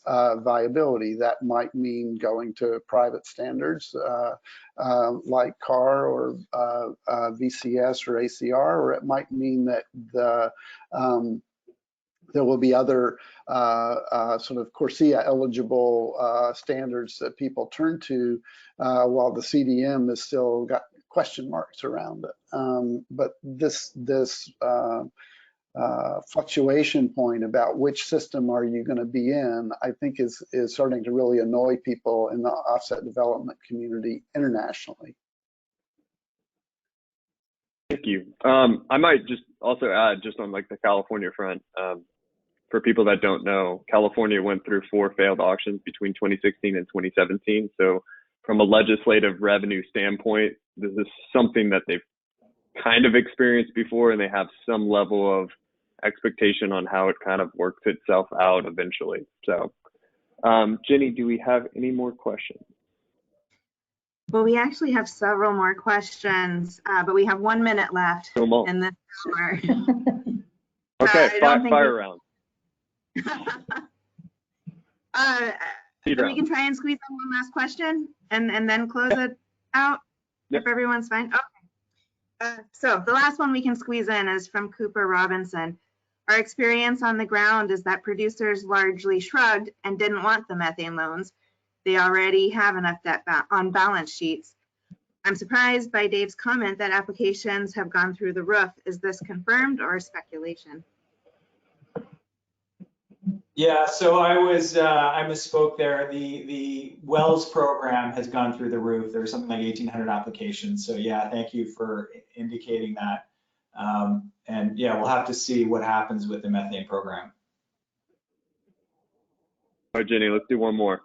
viability. That might mean going to private standards like CAR or VCS or ACR, or it might mean that there will be other sort of CORSIA eligible standards that people turn to while the CDM has still got question marks around it. But this fluctuation point about which system are you going to be in, I think is starting to really annoy people in the offset development community internationally. Thank you. I might just also add, just on like the California front, for people that don't know, California went through 4 failed auctions between 2016 and 2017. So from a legislative revenue standpoint, this is something that they've kind of experienced before, and they have some level of expectation on how it kind of works itself out eventually. So Jenny, do we have any more questions? Well, we actually have several more questions, but we have 1 minute left in this hour. Okay, fire round. We can try and squeeze in one last question and then close it out. Yep. If everyone's fine. Okay. So the last one we can squeeze in is from Cooper Robinson. Our experience on the ground is that producers largely shrugged and didn't want the methane loans. They already have enough debt on balance sheets. I'm surprised by Dave's comment that applications have gone through the roof. Is this confirmed or speculation? Yeah, so I misspoke there. The Wells program has gone through the roof. There's something like 1,800 applications. So yeah, thank you for indicating that. And yeah, we'll have to see what happens with the methane program. All right, Jenny, let's do one more.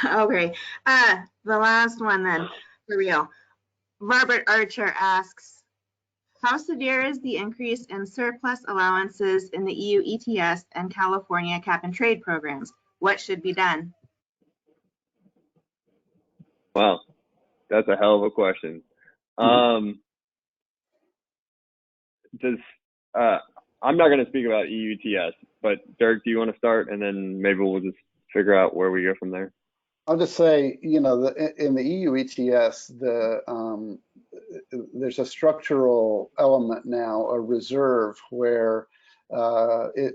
Okay, the last one then, for real. Robert Archer asks, how severe is the increase in surplus allowances in the EU ETS and California cap and trade programs? What should be done? Wow, that's a hell of a question. I'm not going to speak about EU ETS, but Dirk, do you want to start, and then maybe we'll just figure out where we go from there? I'll just say, you know, in the EU ETS, there's a structural element now, a reserve where the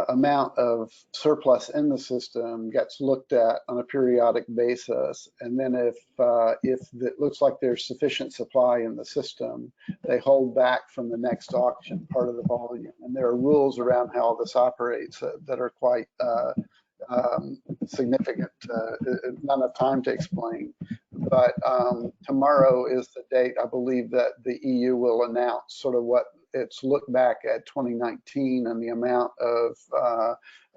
amount of surplus in the system gets looked at on a periodic basis, and then if it looks like there's sufficient supply in the system, they hold back from the next auction part of the volume. And there are rules around how this operates that are quite significant. Not enough time to explain, but tomorrow is the date, I believe, that the EU will announce sort of what its look back at 2019 and the amount of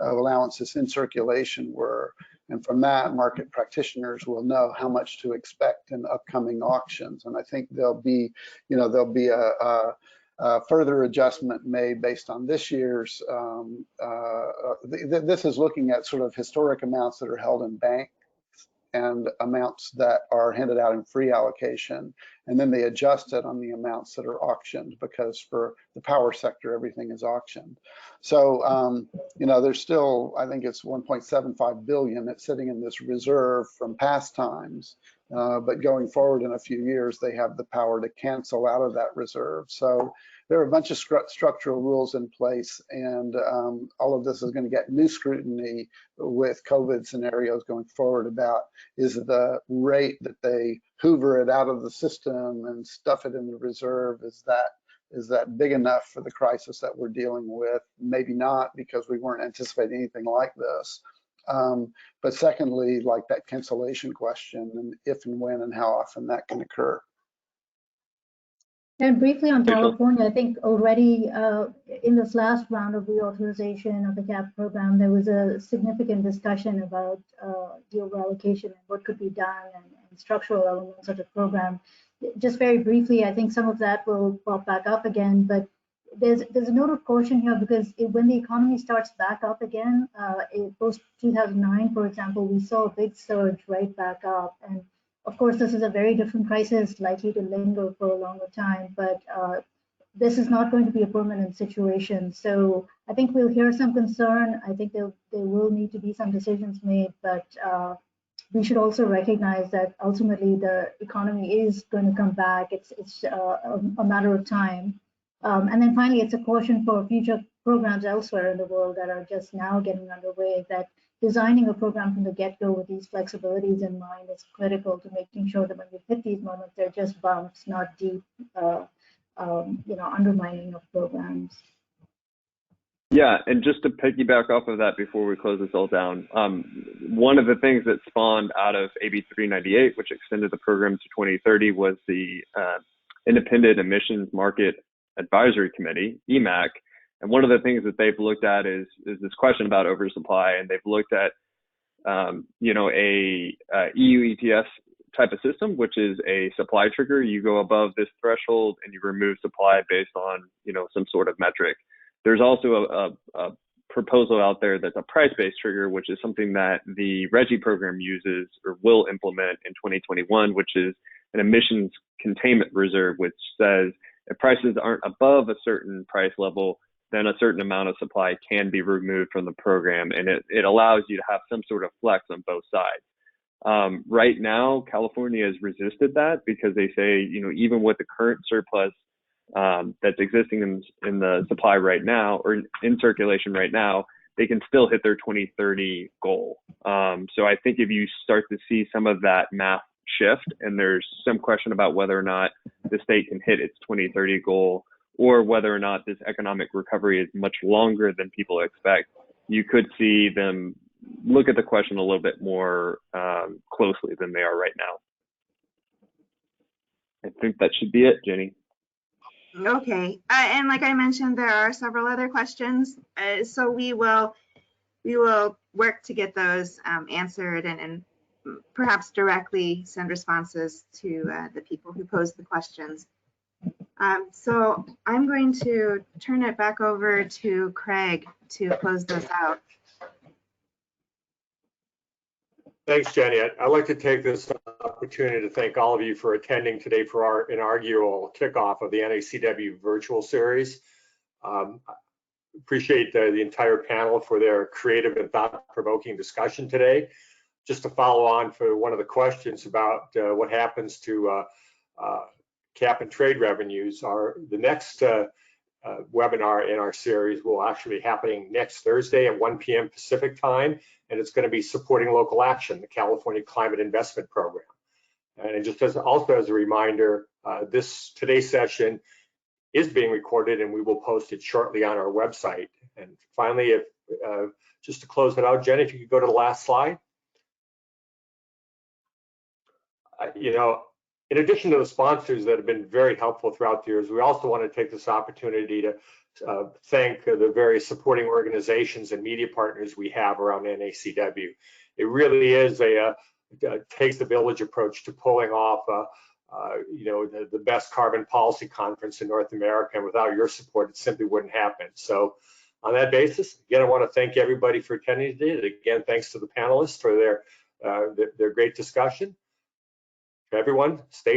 allowances in circulation were. And from that, market practitioners will know how much to expect in upcoming auctions. And I think there'll be a further adjustment made based on this year's. This is looking at sort of historic amounts that are held in banks and amounts that are handed out in free allocation, and then they adjust it on the amounts that are auctioned, because for the power sector, everything is auctioned. So, there's still, I think it's 1.75 billion that's sitting in this reserve from past times, but going forward in a few years, they have the power to cancel out of that reserve. So there are a bunch of structural rules in place, and all of this is going to get new scrutiny with COVID scenarios going forward about, is the rate that they hoover it out of the system and stuff it in the reserve, is that big enough for the crisis that we're dealing with? Maybe not, because we weren't anticipating anything like this. But secondly, like that cancellation question, and if and when and how often that can occur. And briefly on California, I think already in this last round of reauthorization of the CAP program, there was a significant discussion about the overallocation and what could be done, and structural elements of the program. Just very briefly, I think some of that will pop back up again, but there's a note of caution here, because when the economy starts back up again, post 2009, for example, we saw a big surge right back up. And of course, this is a very different crisis, likely to linger for a longer time, but this is not going to be a permanent situation. So I think we'll hear some concern. I think there will need to be some decisions made, but we should also recognize that ultimately the economy is going to come back. It's a matter of time. And then finally, it's a caution for future programs elsewhere in the world that are just now getting underway, that designing a program from the get-go with these flexibilities in mind is critical to making sure that when we hit these moments, they're just bumps, not deep, undermining of programs. Yeah, and just to piggyback off of that before we close this all down, one of the things that spawned out of AB 398, which extended the program to 2030, was the Independent Emissions Market Advisory Committee, EMAC. And one of the things that they've looked at is this question about oversupply, and they've looked at, a EU ETS type of system, which is a supply trigger. You go above this threshold and you remove supply based on, some sort of metric. There's also a proposal out there that's a price-based trigger, which is something that the RGGI program uses or will implement in 2021, which is an emissions containment reserve, which says if prices aren't above a certain price level, then a certain amount of supply can be removed from the program, and it allows you to have some sort of flex on both sides. Right now, California has resisted that because they say, even with the current surplus that's existing in the supply right now, or in circulation right now, they can still hit their 2030 goal. So I think if you start to see some of that math shift, and there's some question about whether or not the state can hit its 2030 goal, or whether or not this economic recovery is much longer than people expect, you could see them look at the question a little bit more closely than they are right now. I think that should be it, Jenny. Okay, and like I mentioned, there are several other questions, so we will work to get those answered, and perhaps directly send responses to the people who posed the questions. So I'm going to turn it back over to Craig to close this out. Thanks, Jenny. I'd like to take this opportunity to thank all of you for attending today for our inaugural kickoff of the NACW Virtual Series. Appreciate the entire panel for their creative and thought-provoking discussion today. just to follow on for one of the questions about what happens to cap and trade revenues, the next webinar in our series will actually be happening next Thursday at 1 p.m. Pacific time, and it's going to be supporting local action, the California Climate Investment Program. And just also as a reminder, today's session is being recorded, and we will post it shortly on our website. And finally, just to close it out, Jen, if you could go to the last slide. In addition to the sponsors that have been very helpful throughout the years, we also want to take this opportunity to thank the various supporting organizations and media partners we have around NACW. It really is takes the village approach to pulling off the best carbon policy conference in North America, and without your support, it simply wouldn't happen. So on that basis, again, I want to thank everybody for attending today. Again, thanks to the panelists for their great discussion. Everyone, stay